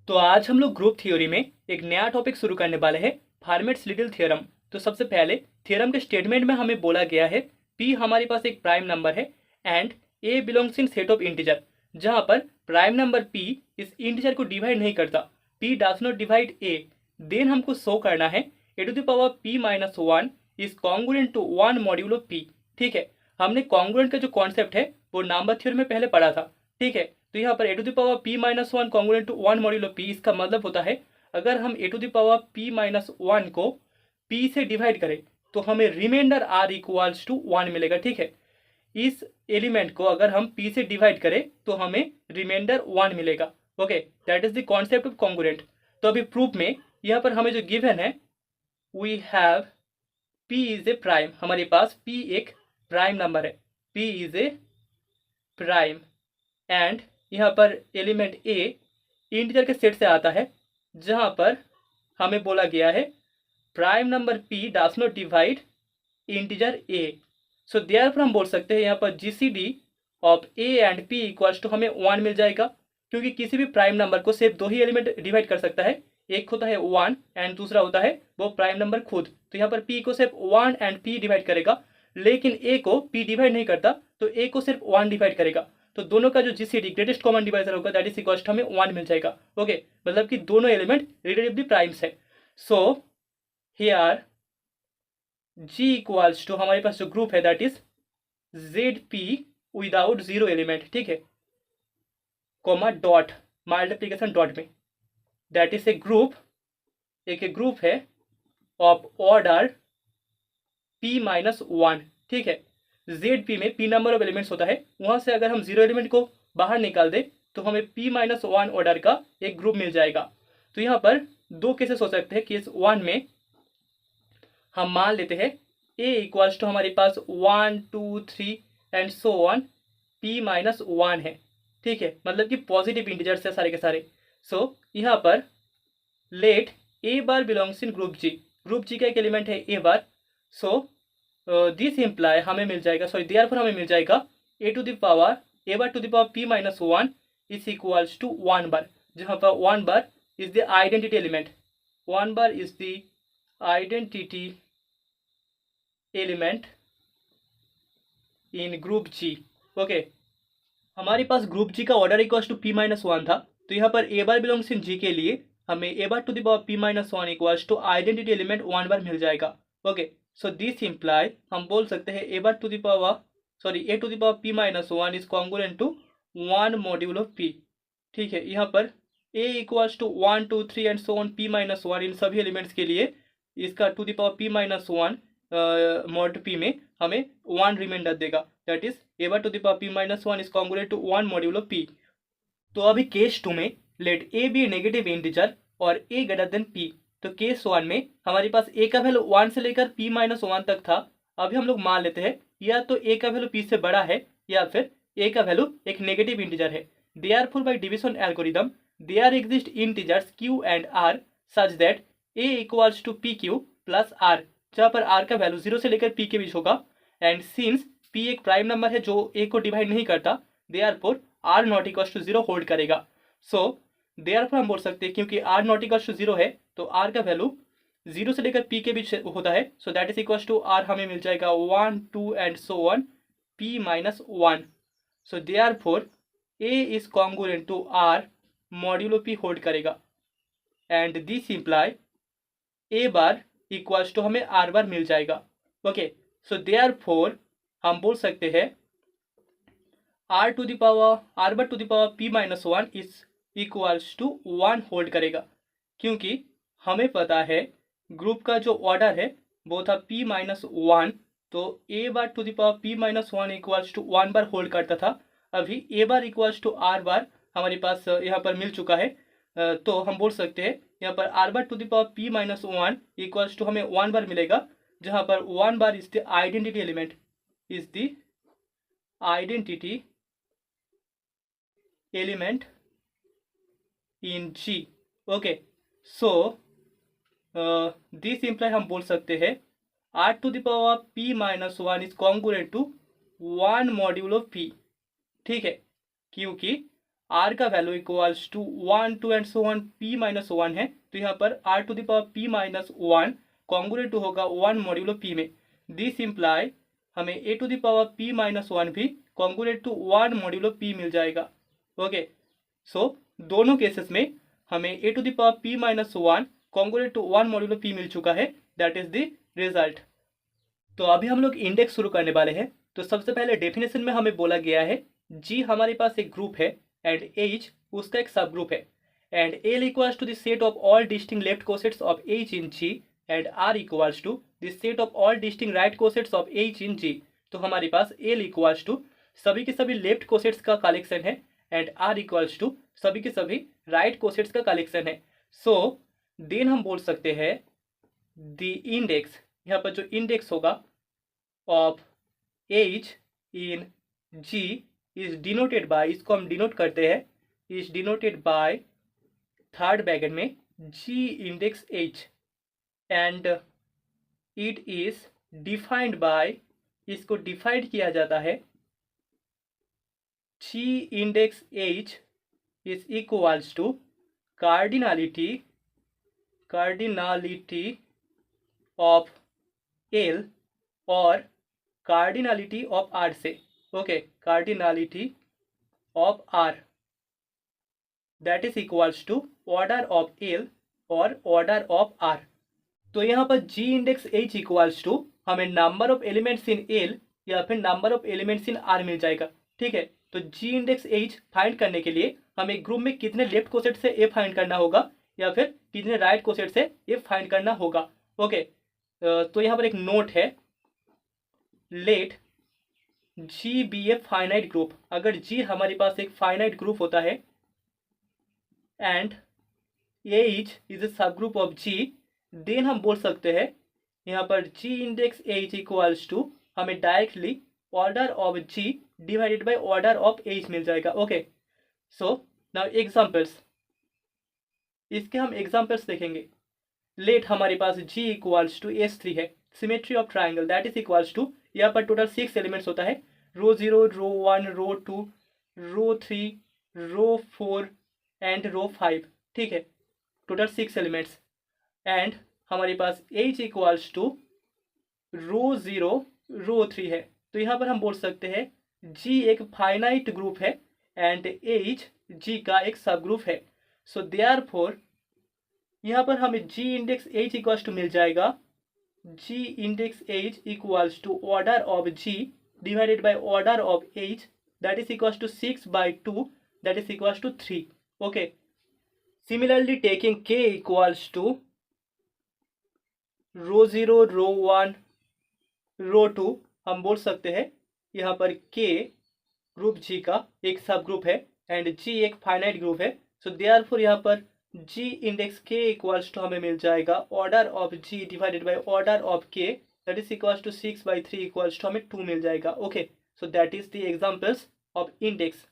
तो आज हम लोग ग्रुप थ्योरी में एक नया टॉपिक शुरू करने वाले हैं, फॉर्मेट्स लिटिल थ्योरम। तो सबसे पहले थ्योरम के स्टेटमेंट में हमें बोला गया है p हमारे पास एक प्राइम नंबर है and a belongs in set of integer, जहां पर प्राइम नंबर p इस इंटीजर को डिवाइड नहीं करता, p does not divide a। Then हमको शो करना है a to the power p minus 1 is congruent to 1 modulo p। ठीक है, हमने कॉन्ग्रुएंट का जो कॉन्सेप्ट है वो नंबर थ्योरी में पहले पढ़ा था। ठीक है, तो यहाँ पर a to the power p minus 1 congruent to 1 modulo p, इसका मतलब होता है अगर हम a to the power p minus 1 को p से डिवाइड करें तो हमें रिमाइंडर r इक्वल्स टू 1 मिलेगा। ठीक है, इस एलिमेंट को अगर हम p से डिवाइड करें तो हमें रिमाइंडर 1 मिलेगा। Okay, that is the concept of congruent. तो अभी प्रूफ में यहाँ पर हमें जो गिवन है, we have p is a prime, हमारे पास p एक प्राइम नंबर है, p is a prime and यहाँ पर एलिमेंट a इंटीजर के सेट से आता है, जहाँ पर हमें बोला गया है prime number p does not divide integer a। So therefore हम बोल सकते हैं यहाँ पर GCD of a and p equals to हमें 1 मिल जाएगा, क्योंकि किसी भी प्राइम नंबर को सिर्फ दो ही एलिमेंट डिवाइड कर सकता है, एक होता है 1 एंड दूसरा होता है वो प्राइम नंबर खुद। तो यहाँ पर p को सिर्फ 1 एंड p डिवाइड करेगा, लेकिन a को p डिवाइड नहीं करता तो a को सिर्फ 1 डिवाइड करेगा। तो दोनों का जो जीसीडी ग्रेटेस्ट कॉमन डिवाइजर होगा दैट इज इक्वल्स टू हमें 1 मिल जाएगा। ओके, मतलब कि दोनों एलिमेंट रिलेटिवली प्राइम्स है। So here g equals to हमारे पास जो ग्रुप है that is ZP without zero element. ठीक है, कॉमा डॉट मल्टीप्लीकेशन डॉट में, दैट इज ए ग्रुप, एक ग्रुप है ऑफ ऑर्डर p माइनस 1। ठीक है, ZP में p नंबर ऑफ एलिमेंट्स होता है, वहां से अगर हम जीरो एलिमेंट को बाहर निकाल दे तो हमें p माइनस 1 ऑर्डर का एक ग्रुप मिल जाएगा। तो यहाँ पर दो केसेस हो सकते हैं। केस 1 में हम मान लेते हैं a इक्वल्स टू हमारे पास 1 2 3 and so on p minus 1 है। ठीक है, मतलब कि पॉजिटिव इंटीजर्स है सारे के सारे। सो यहाँ पर let a bar belongs in group g, group g का एक एलिमेंट है a bar. So this imply हमें मिल जाएगा, सॉरी देयरफॉर हमें मिल जाएगा a to the power a bar to the power p minus 1 is equals to 1 bar, जहाँ पर 1 bar is the identity element, 1 bar is the identity element in group G. Okay, हमारे पास group G का order equals to p minus 1 था, तो यहाँ पर a bar belongs in g के लिए हमें a bar to the power p minus 1 equals to identity element 1 bar मिल जाएगा। ओके, सो दिस इम्प्लाई हम बोल सकते हैं a bar to the power a to the power p minus 1 is congruent to 1 module of p। ठीक है, यहाँ पर a equals to 1 2 3 and so on p minus 1, इन सभी एलिमेंट्स के लिए इसका to the power p minus 1 mod p में हमें 1 रिमाइंडर देगा, that is a bar to the power p minus 1 is congruent to 1 modulo p। तो अभी केस 2 में let a be a negative integer और a ग्रेटर देन p। तो case 1 में हमारे पास a का वैल्यू 1 से लेकर p माइनस 1 तक था। अभी हम लोग मान लेते हैं या तो a का वैल्यू p से बड़ा है या फिर a का वैल्यू एक नेगेटिव इंटीजर है। Therefore by division algorithm there exist integers q and r such that a equals to pq plus r, जहाँ पर r का वैल्यू 0 से लेकर p के बीच होगा। एंड सिंस p एक प्राइम नंबर है जो a को डिवाइड नहीं करता, therefore r not equals to 0 hold करेगा। सो देयरफॉर हम बोल सकते हैं क्योंकि r नॉट इक्वल्स टू 0 है तो r का वैल्यू 0 से लेकर p के बीच होता है। So that is equals to r हमें मिल जाएगा 1 2 and so on p minus 1। So therefore a is congruent to r modulo p hold करेगा and this imply a bar equals to हमें r बार मिल जाएगा। ओके, सो देयरफॉर हम बोल सकते हैं r to the power r bar to the power p minus 1 is equals to 1 hold करेगा, क्योंकि हमें पता है ग्रुप का जो ऑर्डर है वो था p माइनस 1, तो a bar to the power p minus 1 equals to 1 bar hold करता था। अभी a bar equals to r bar हमारे पास यहाँ पर मिल चुका है, तो हम बोल सकते हैं यहाँ पर r bar to the power p minus 1 equals to हमें 1 बार मिलेगा, जहाँ पर 1 bar is the identity element, is the identity element in g। Okay, so this imply हम बोल सकते हैं r to the power p minus 1 is congruent to 1 module of p। ठीक है, क्योंकि आर का वैल्यू equals to 1 2 and so on p minus 1 है, तो यहाँ पर r to the power p minus 1 congruent होगा 1 मॉड्यूलो p में। दिस इम्प्लाई हमें a to the power p minus 1 भी कॉन्ग्रुएंट टू 1 मॉड्यूलो p मिल जाएगा। ओके, सो दोनों केसेस में हमें a to the power p minus 1 congruent to 1 modulo p मिल चुका है। That is the result. तो अभी हम लोग इंडेक्स शुरू करने वाले हैं। तो सबसे पहले डेफिनेशन में हमें बोला गया है जी हमारे पास एक ग्रुप है एंड एच उसका एक सब ग्रुप है and L equals to the set of all distinct left cosets of H in G and R equals to the set of all distinct right cosets of H in G. तो हमारे पास L equals to सभी के सभी left cosets का collection है and R equals to सभी के सभी राइट कोसेट्स का कलेक्शन है। सो देन हम बोल सकते हैं द इंडेक्स, यहाँ पर जो इंडेक्स होगा of H in G is denoted by, इसको हम डिनोट करते हैं, is denoted by third bracket में G index H and it is defined by, इसको डिफाइंड किया जाता है G index H is equals to cardinality of L और कार्डिनलिटी ऑफ आर से। Okay, cardinality of R that is equals to order of L और order of R. तो यहाँ पर G index H equals to हमें number of elements in L या फिर number of elements in R मिल जाएगा। ठीक है, तो जी इंडेक्स एच फाइंड करने के लिए हमें ग्रुप में कितने लेफ्ट कोसेट से ए फाइंड करना होगा या फिर कितने राइट कोसेट से ए फाइंड करना होगा। ओके, तो यहाँ पर एक नोट है, let G be a finite group. अगर जी हमारे पास एक फाइनाइट ग्रुप होता है एंड एच इज ए सब ग्रुप ऑफ जी, देन हम बोल सकते हैं यहाँ पर G index H equals to हमें directly order of G divided by order of H मिल जाएगा। ओके, सो नाउ एग्जांपल्स, इसके हम एग्जांपल्स देखेंगे। लेट हमारे पास जी इक्वल्स टू S3 है, symmetry of triangle that is equals to, यहाँ पर टोटल 6 एलिमेंट्स होता है, रो 0 rho 1 rho 2 row 3 row 4 and रो 5। ठीक है, टोटल 6 एलिमेंट्स एंड हमारे पास H इक्वल्स टू रो 0 रो 3 है। तो यहाँ पर हम बोल सकते हैं G एक फाइनाइट ग्रुप है एंड H G का एक सब ग्रुप है। सो देयरफॉर यहाँ पर हमें G index H equals to मिल जाएगा, G index H equals to order of G divided by order of H that is equals to 6/2 that is equals to 3। Okay, similarly taking K equals to rho 0 rho 1 rho 2, हम बोल सकते हैं यहाँ पर K group G का एक subgroup है and G एक फाइनाइट ग्रुप है। सो देयरफॉर यहाँ पर G index K equals to हमें मिल जाएगा order of G divided by order of K that is equals to 6/3 equals to हमें 2 मिल जाएगा। Okay, so that is the examples of index.